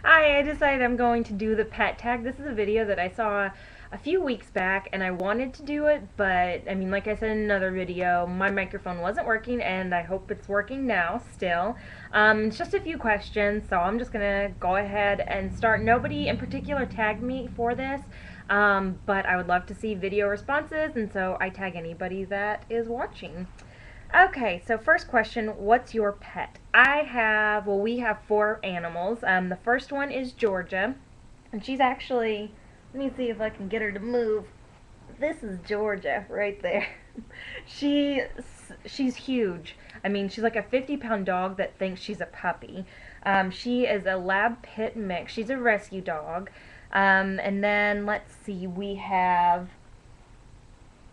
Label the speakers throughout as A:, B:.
A: I decided I'm going to do the pet tag. This is a video that I saw a few weeks back and I wanted to do it, but I mean, like I said in another video, my microphone wasn't working and I hope it's working now still. It's just a few questions, so I'm just gonna go ahead and start. Nobody in particular tagged me for this, but I would love to see video responses, and so I tag anybody that is watching. Okay, so first question, what's your pet? We have 4 animals. The first one is Georgia, and she's actually, let me see if I can get her to move. This is Georgia right there. She's huge. I mean, she's like a 50-pound dog that thinks she's a puppy. She is a lab pit mix. She's a rescue dog. And then, let's see, we have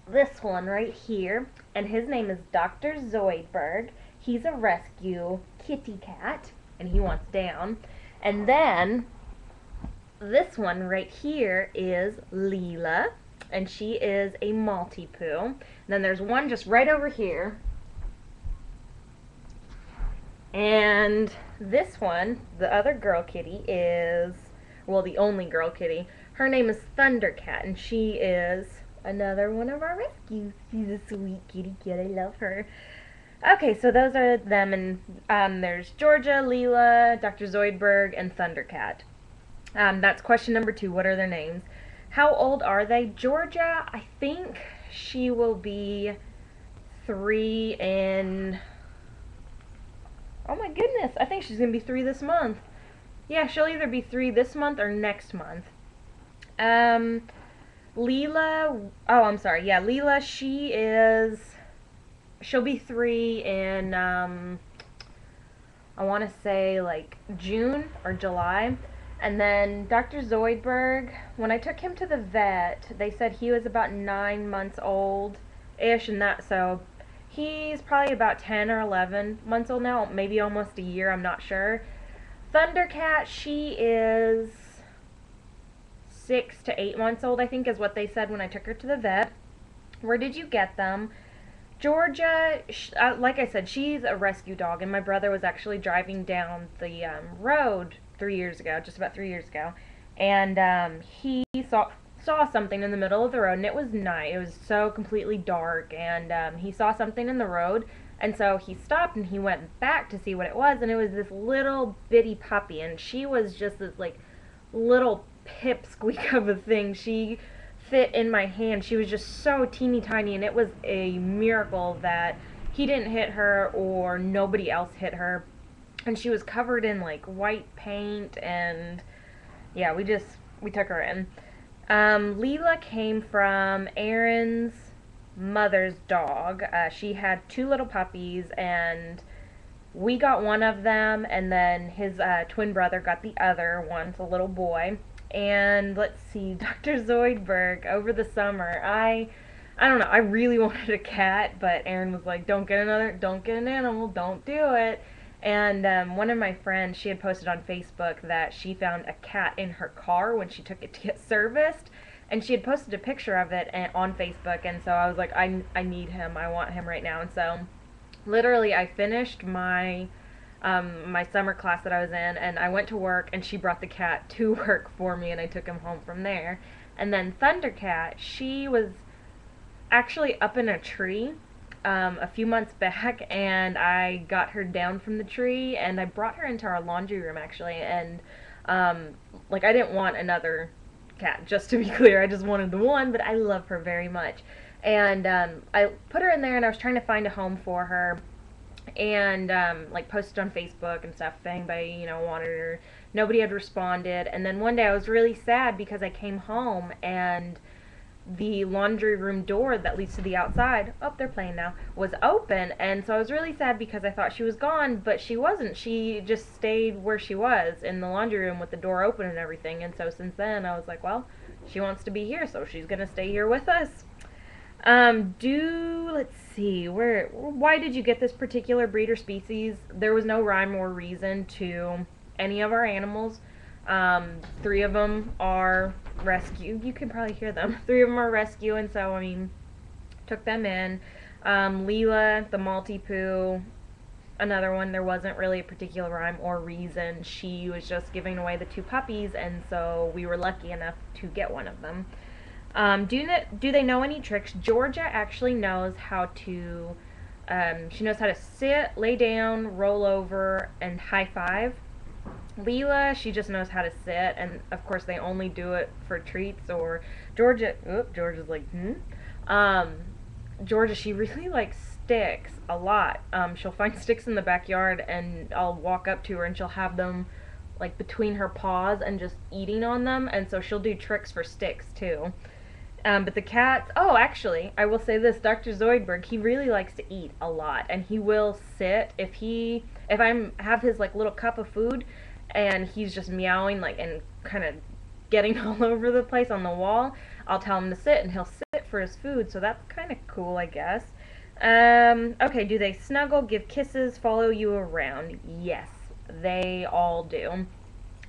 A: this one right here, and his name is Dr. Zoidberg. He's a rescue kitty cat, and he wants down. And then this one right here is Leela, and she is a Maltipoo. And then there's one just right over here. And this one, the other girl kitty, is, well, the only girl kitty. Her name is Thundercat, and she is another one of our rescues. She's a sweet kitty cat. I love her. Okay, so those are them, and there's Georgia, Leela, Dr. Zoidberg, and Thundercat. That's question number 2. What are their names? How old are they? Georgia, I think she will be 3 in... Oh my goodness, I think she's going to be 3 this month. Yeah, she'll either be 3 this month or next month. Leela, oh, I'm sorry, yeah, Leela, she'll be 3 in, I want to say, like, June or July. And then Dr. Zoidberg, when I took him to the vet, they said he was about 9 months old-ish, and that, so he's probably about 10 or 11 months old now, maybe almost a year, I'm not sure. Thundercat, she is 6 to 8 months old, I think is what they said when I took her to the vet. Where did you get them? Georgia, like I said, she's a rescue dog, and my brother was actually driving down the road 3 years ago, just about 3 years ago, and he saw something in the middle of the road, and it was night. It was so completely dark, and he saw something in the road, and so he stopped and he went back to see what it was, and it was this little bitty puppy, and she was just this like little pipsqueak of a thing. She fit in my hand. She was just so teeny tiny, and it was a miracle that he didn't hit her or nobody else hit her. And she was covered in like white paint, and yeah, we took her in. Leela came from Aaron's mother's dog. She had 2 little puppies, and we got one of them, and then his twin brother got the other one. It's a little boy. And let's see, Dr. Zoidberg, over the summer, I don't know, I really wanted a cat, but Aaron was like, don't get an animal, don't do it. And one of my friends, she had posted on Facebook that she found a cat in her car when she took it to get serviced, and she had posted a picture of it on Facebook, and so I was like, I need him, I want him right now. And so literally I finished my my summer class that I was in, and I went to work, and she brought the cat to work for me, and I took him home from there. And then Thundercat, she was actually up in a tree a few months back, and I got her down from the tree, and I brought her into our laundry room, actually, and like, I didn't want another cat, just to be clear. I just wanted the one, but I love her very much. And I put her in there, and I was trying to find a home for her, and like, posted on Facebook and stuff if anybody, you know, wanted her. Nobody had responded. And then one day I was really sad because I came home and the laundry room door that leads to the outside, oh, they're playing now, was open. And so I was really sad because I thought she was gone, but she wasn't. She just stayed where she was in the laundry room with the door open and everything. And so since then I was like, well, she wants to be here, so she's gonna stay here with us. Let's see, why did you get this particular breed or species? There was no rhyme or reason to any of our animals. 3 of them are rescue. You can probably hear them. 3 of them are rescue, and so, I mean, took them in. Leela, the Maltipoo, another one. There wasn't really a particular rhyme or reason. She was just giving away the two puppies, and so we were lucky enough to get one of them. Do they know any tricks? Georgia actually knows how to. She knows how to sit, lay down, roll over, and high five. Leela, she just knows how to sit, and of course they only do it for treats. Or Georgia, Georgia's like, um, Georgia, she really likes sticks a lot. She'll find sticks in the backyard, and I'll walk up to her, and she'll have them like between her paws and just eating on them, and so she'll do tricks for sticks too. But the cats, oh, actually, I will say this, Dr. Zoidberg, he really likes to eat a lot, and he will sit, if I'm, have his, like, little cup of food, and he's just meowing, like, and kind of getting all over the place on the wall, I'll tell him to sit, and he'll sit for his food, so that's kind of cool, I guess. Okay, do they snuggle, give kisses, follow you around? Yes, they all do.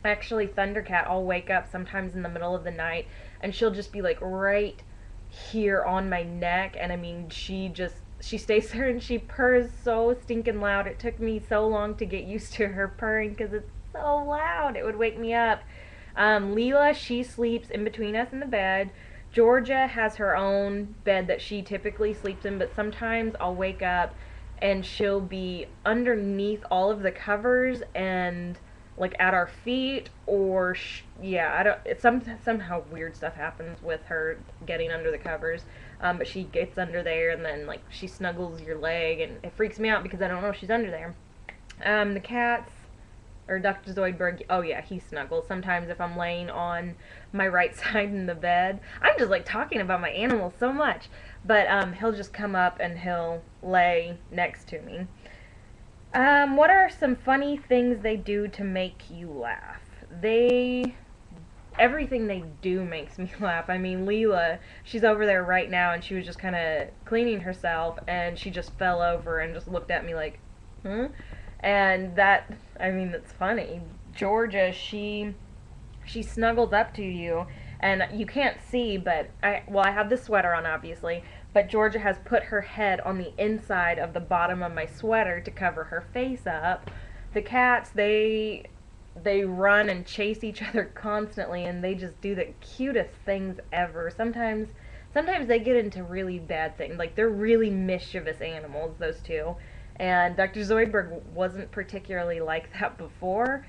A: Actually, Thundercat, I'll wake up sometimes in the middle of the night, and she'll just be like right here on my neck, and I mean, she stays there and she purrs so stinking loud. It took me so long to get used to her purring because it's so loud. It would wake me up. Leela, she sleeps in between us in the bed. Georgia has her own bed that she typically sleeps in, but sometimes I'll wake up and she'll be underneath all of the covers and like at our feet, or yeah, I don't. It's somehow weird stuff happens with her getting under the covers, but she gets under there and then like she snuggles your leg, and it freaks me out because I don't know if she's under there. The cats, or Dr. Zoidberg, oh yeah, he snuggles sometimes if I'm laying on my right side in the bed. I'm just like talking about my animals so much, but he'll just come up and he'll lay next to me. What are some funny things they do to make you laugh? Everything they do makes me laugh. I mean, Leela, she's over there right now, and she was just kind of cleaning herself, and she just fell over and just looked at me like, huh? And that, I mean, that's funny. Georgia, she snuggles up to you, and you can't see, but I have this sweater on, obviously, but Georgia has put her head on the inside of the bottom of my sweater to cover her face up. The cats, they run and chase each other constantly, and they just do the cutest things ever. Sometimes they get into really bad things. Like, they're really mischievous animals, those two. And Dr. Zoidberg wasn't particularly like that before,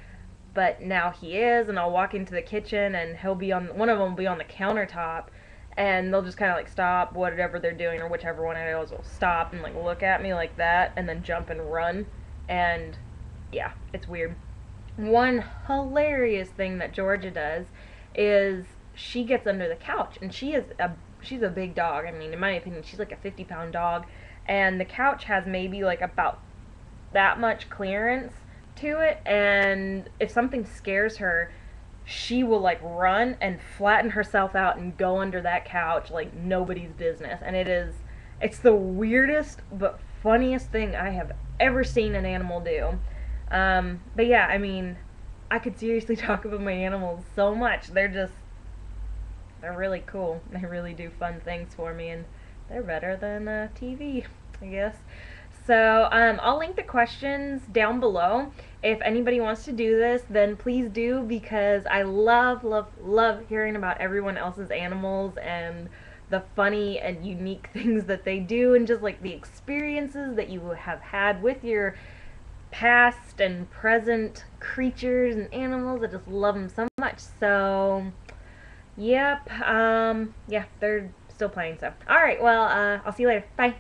A: but now he is, and I'll walk into the kitchen, and one of them will be on the countertop, and they'll just kind of like stop whatever they're doing, or whichever one it is will stop and like look at me like that, and then jump and run, and yeah, it's weird. One hilarious thing that Georgia does is she gets under the couch, and she's a big dog. I mean, in my opinion, she's like a 50-pound dog, and the couch has maybe like about that much clearance to it, and if something scares her, she will like run and flatten herself out and go under that couch like nobody's business. And it's the weirdest but funniest thing I have ever seen an animal do. But yeah, I mean, I could seriously talk about my animals so much. They're really cool. They really do fun things for me, and they're better than TV, I guess. So I'll link the questions down below. If anybody wants to do this, then please do, because I love, love, love hearing about everyone else's animals and the funny and unique things that they do, and just like the experiences that you have had with your past and present creatures and animals. I just love them so much. So yep, yeah, they're still playing. So alright, well, I'll see you later. Bye.